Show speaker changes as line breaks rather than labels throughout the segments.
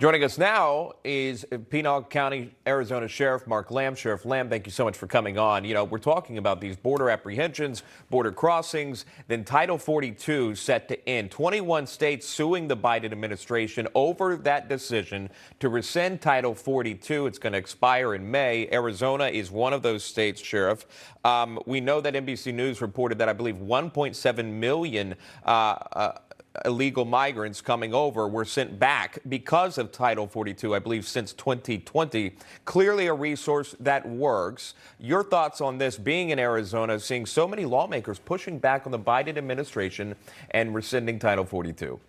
Joining us now is Pinal County, Arizona Sheriff Mark Lamb. Sheriff Lamb, thank you so much for coming on. You know, we're talking about these border apprehensions, border crossings, then Title 42 set to end. 21 states suing the Biden administration over that decision to rescind Title 42. It's going to expire in May. Arizona is one of those states, Sheriff. We know that NBC News reported that I believe 1.7 million illegal migrants coming over were sent back because of Title 42, I believe, since 2020. Clearly a resource that works. Your thoughts on this, being in Arizona, seeing so many lawmakers pushing back on the Biden administration and rescinding Title 42?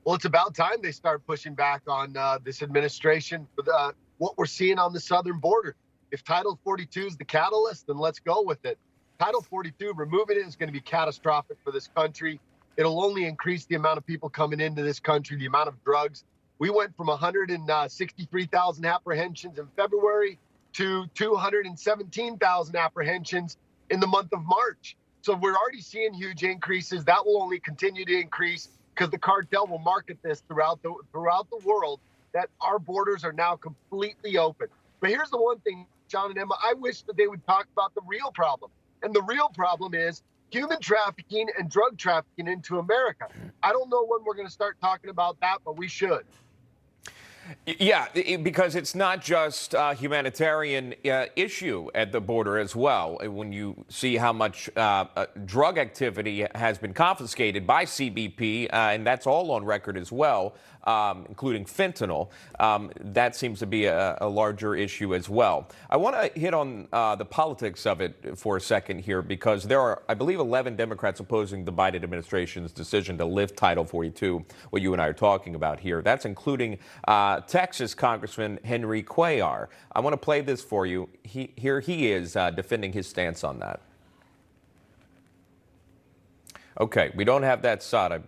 Well, it's about time they start pushing back on this administration for what we're seeing on the southern border. If Title 42 is the catalyst, then let's go with it. Title 42, removing it is going to be catastrophic for this country. It'll only increase the amount of people coming into this country, the amount of drugs. We went from 163,000 apprehensions in February to 217,000 apprehensions in the month of March. So we're already seeing huge increases. That will only continue to increase because the cartel will market this throughout the world, that our borders are now completely open. But here's the one thing, John and Emma, I wish that they would talk about the real problem. And the real problem is human trafficking and drug trafficking into America. I don't know when we're going to start talking about that, but we should.
Yeah, because it's not just a humanitarian issue at the border as well. When you see how much drug activity has been confiscated by CBP, and that's all on record as well, including fentanyl, that seems to be a larger issue as well. I want to hit on the politics of it for a second here, because there are, I believe, 11 Democrats opposing the Biden administration's decision to lift Title 42, what you and I are talking about here. That's including Texas Congressman Henry Cuellar. I want to play this for you. Here he is defending his stance on that. Okay, we don't have that shot.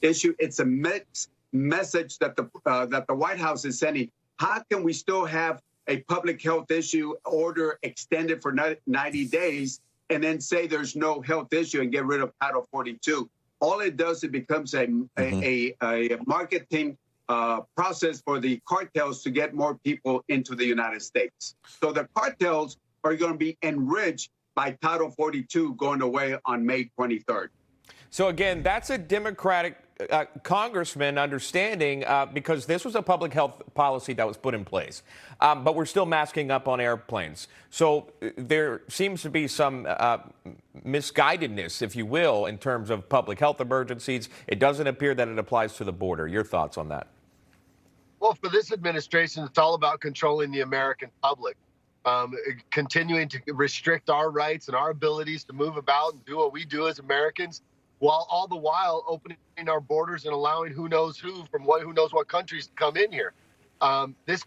Issue. It's a mixed message that the White House is sending. How can we still have a public health issue order extended for 90 days and then say there's no health issue and get rid of Title 42? All it does, it becomes a marketing process for the cartels to get more people into the United States. So the cartels are going to be enriched by Title 42 going away on May 23rd.
So again, that's a Democratic congressman understanding, because this was a public health policy that was put in place. But we're still masking up on airplanes. So there seems to be some misguidedness, if you will, in terms of public health emergencies. It doesn't appear that it applies to the border. Your thoughts on that?
Well, for this administration, it's all about controlling the American public, continuing to restrict our rights and our abilities to move about and do what we do as Americans, while all the while opening our borders and allowing who knows what countries to come in here. This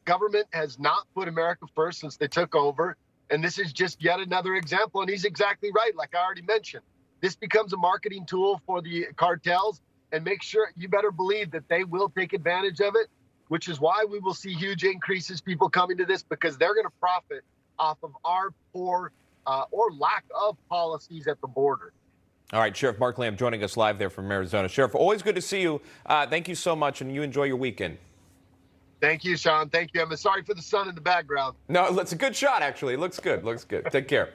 government has not put America first since they took over, and this is just yet another example. And he's exactly right, like I already mentioned. This becomes a marketing tool for the cartels, and make sure, you better believe that they will take advantage of it, which is why we will see huge increases, people coming to this, because they're going to profit off of our poor or lack of policies at the border.
All right, Sheriff Mark Lamb joining us live there from Arizona. Sheriff, always good to see you. Thank you so much, and you enjoy your weekend.
Thank you, Sean. Thank you. I'm sorry for the sun in the background.
No, it's a good shot, actually. It looks good. Looks good. Take care.